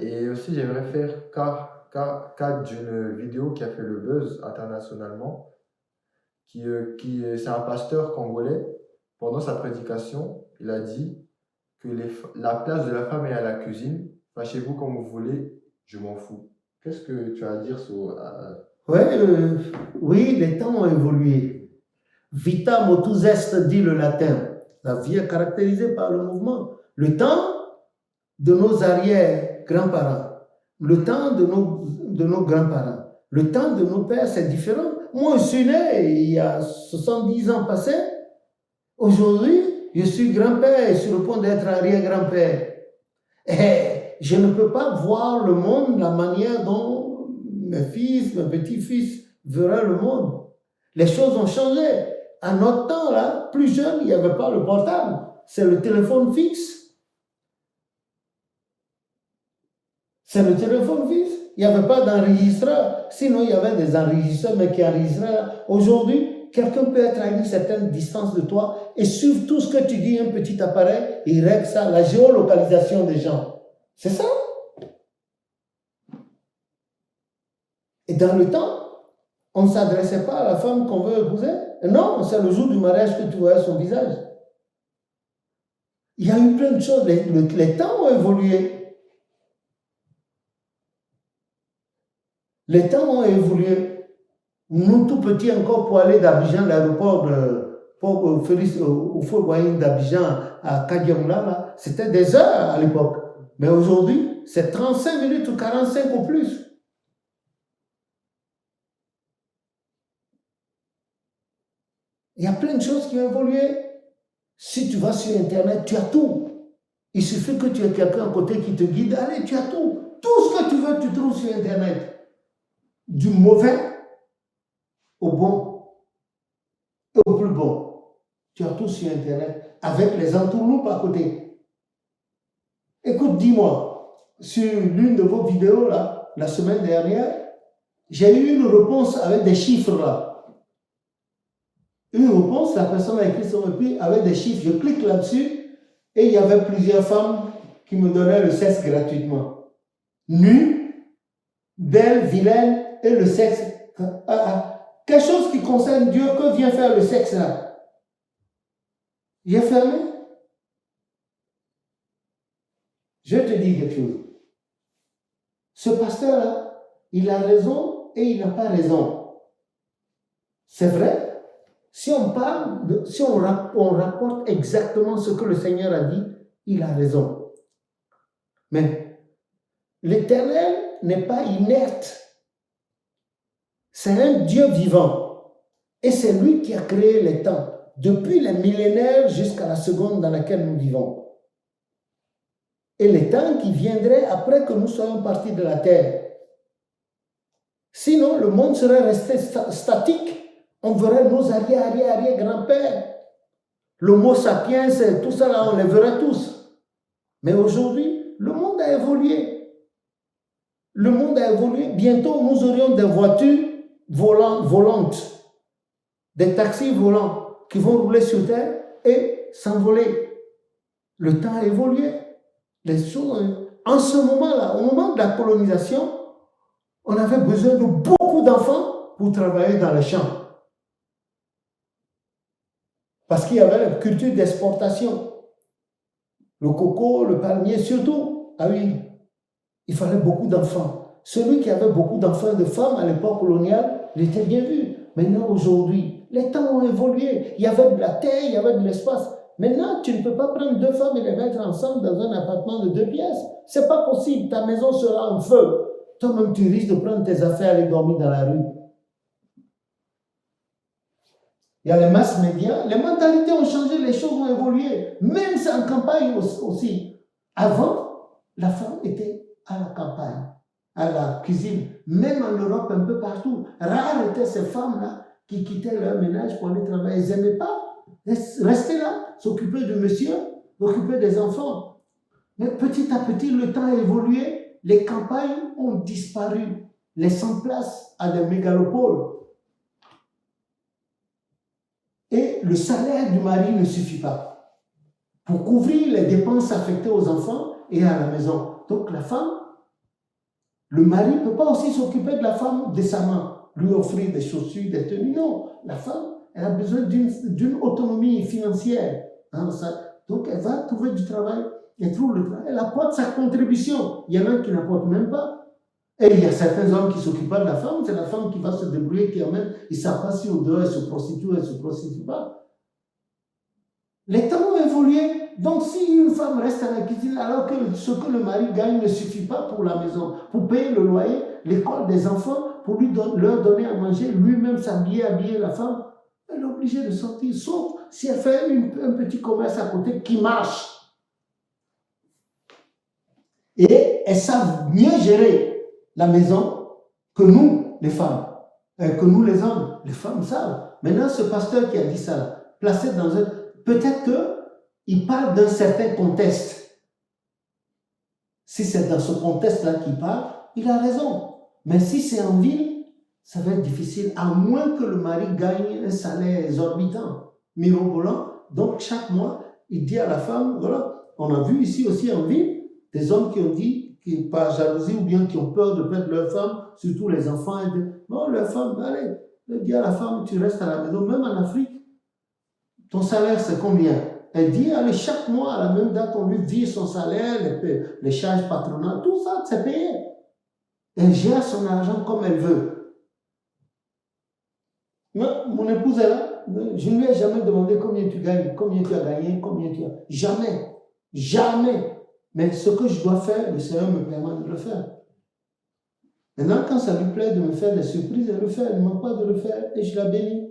Et aussi, j'aimerais faire cas d'une vidéo qui a fait le buzz internationalement, c'est un pasteur congolais. Pendant sa prédication, il a dit que la place de la femme est à la cuisine. Fâchez-vous comme vous voulez, je m'en fous. Qu'est-ce que tu as à dire sur... Ouais, oui, les temps ont évolué. Vita motus est, dit le latin. La vie est caractérisée par le mouvement. Le temps de nos arrière-grands-parents, le temps de nos grands-parents, le temps de nos pères, c'est différent. Moi, je suis né il y a 70 ans passés. Aujourd'hui, je suis grand-père et sur le point d'être arrière-grand-père. Et je ne peux pas voir le monde de la manière dont mes fils, mes petits-fils verraient le monde. Les choses ont changé. À notre temps, là, plus jeune, il n'y avait pas le portable. C'est le téléphone fixe. C'est le téléphone fixe. Il n'y avait pas d'enregistreur. Sinon, il y avait des enregistreurs, mais qui enregistraient. Aujourd'hui, quelqu'un peut être à une certaine distance de toi et suivre tout ce que tu dis, un petit appareil, il règle ça, la géolocalisation des gens. C'est ça. Et dans le temps, on ne s'adressait pas à la femme qu'on veut épouser. Non, c'est le jour du mariage que tu voyais son visage. Il y a eu plein de choses. Les temps ont évolué. Les temps ont évolué. Nous, tout petits encore, pour aller d'Abidjan, l'aéroport au Fort Boyne d'Abidjan à Kadiamla, c'était des heures à l'époque. Mais aujourd'hui, c'est 35 minutes ou 45 ou plus. Il y a plein de choses qui ont évolué. Si tu vas sur Internet, tu as tout. Il suffit que tu aies quelqu'un à côté qui te guide. Allez, tu as tout. Tout ce que tu veux, tu trouves sur Internet. Du mauvais au bon et au plus bon. Tu as tout sur Internet avec les entourloupes à côté. Écoute, dis-moi, sur l'une de vos vidéos, là, la semaine dernière, j'ai eu une réponse avec des chiffres, là. Une réponse, la personne a écrit son écrit avec des chiffres. Je clique là-dessus et il y avait plusieurs femmes qui me donnaient le sexe gratuitement. Nues, belles, vilaines et le sexe. Quelque chose qui concerne Dieu, que vient faire le sexe là? J'ai fermé. Je te dis quelque chose. Ce pasteur-là, il a raison et il n'a pas raison. C'est vrai. Si on parle, si on rapporte exactement ce que le Seigneur a dit, il a raison. Mais l'Éternel n'est pas inerte. C'est un Dieu vivant. Et c'est lui qui a créé les temps, depuis les millénaires jusqu'à la seconde dans laquelle nous vivons. Et les temps qui viendraient après que nous soyons partis de la terre. Sinon, le monde serait resté statique. On verrait nos arrière-grands-pères. L'homo sapiens, tout ça là, on les verrait tous. Mais aujourd'hui, le monde a évolué. Le monde a évolué. Bientôt, nous aurions des voitures volantes, des taxis volants qui vont rouler sur terre et s'envoler. Le temps a évolué. Les choses, en ce moment-là, au moment de la colonisation, on avait besoin de beaucoup d'enfants pour travailler dans les champs. Parce qu'il y avait la culture d'exportation. Le coco, le palmier, surtout. Ah oui, il fallait beaucoup d'enfants. Celui qui avait beaucoup d'enfants et de femmes à l'époque coloniale, il était bien vu. Maintenant, aujourd'hui, les temps ont évolué. Il y avait de la terre, il y avait de l'espace. Maintenant, tu ne peux pas prendre deux femmes et les mettre ensemble dans un appartement de 2 pièces. C'est pas possible. Ta maison sera en feu. Toi-même, tu risques de prendre tes affaires et aller dormir dans la rue. Il y a les masses médias, les mentalités ont changé, les choses ont évolué. Même en campagne aussi. Avant, la femme était à la campagne, à la cuisine. Même en Europe, un peu partout. Rares étaient ces femmes-là qui quittaient leur ménage pour aller travailler. Elles n'aimaient pas rester là, s'occuper de monsieur, s'occuper des enfants. Mais petit à petit, le temps a évolué. Les campagnes ont disparu, laissant place à des mégalopoles. Et le salaire du mari ne suffit pas pour couvrir les dépenses affectées aux enfants et à la maison. Donc la femme, le mari ne peut pas aussi s'occuper de la femme décemment, lui offrir des chaussures, des tenues. Non, la femme, elle a besoin d'une autonomie financière. Hein, donc elle va trouver du travail, elle trouve le travail, elle apporte sa contribution. Il y en a qui n'apportent même pas. Et il y a certains hommes qui ne s'occupent pas de la femme, c'est la femme qui va se débrouiller, qui amène, ils ne savent pas si au dehors elle se prostitue ou elle ne se prostitue pas. Les temps ont évolué. Donc, si une femme reste à la cuisine alors que ce que le mari gagne ne suffit pas pour la maison, pour payer le loyer, l'école des enfants, pour leur donner à manger, lui-même s'habiller, habiller la femme, elle est obligée de sortir, sauf si elle fait un petit commerce à côté qui marche. Et elles savent mieux gérer la maison que nous, les femmes, que nous, les hommes. Les femmes savent. Maintenant, ce pasteur qui a dit ça, placé dans un... Peut-être qu'il parle d'un certain contexte. Si c'est dans ce contexte-là qu'il parle, il a raison. Mais si c'est en ville, ça va être difficile, à moins que le mari gagne un salaire exorbitant, mirobolant. Donc, chaque mois, il dit à la femme, voilà, on a vu ici aussi en ville, des hommes qui ont dit, par jalousie ou bien qui ont peur de perdre leur femme, surtout les enfants, et non, leur femme, allez, il dit à la femme, tu restes à la maison, même en Afrique. Ton salaire, c'est combien? Elle dit, allez, chaque mois, à la même date, on lui vire son salaire, les charges patronales, tout ça, c'est payé. Elle gère son argent comme elle veut. Mais mon épouse est là. Je ne lui ai jamais demandé combien tu gagnes, combien tu as gagné, combien tu as... Jamais. Jamais. Mais ce que je dois faire, le Seigneur me permet de le faire. Maintenant, quand ça lui plaît de me faire des surprises, elle le fait. Elle ne manque pas de le faire et je la bénis.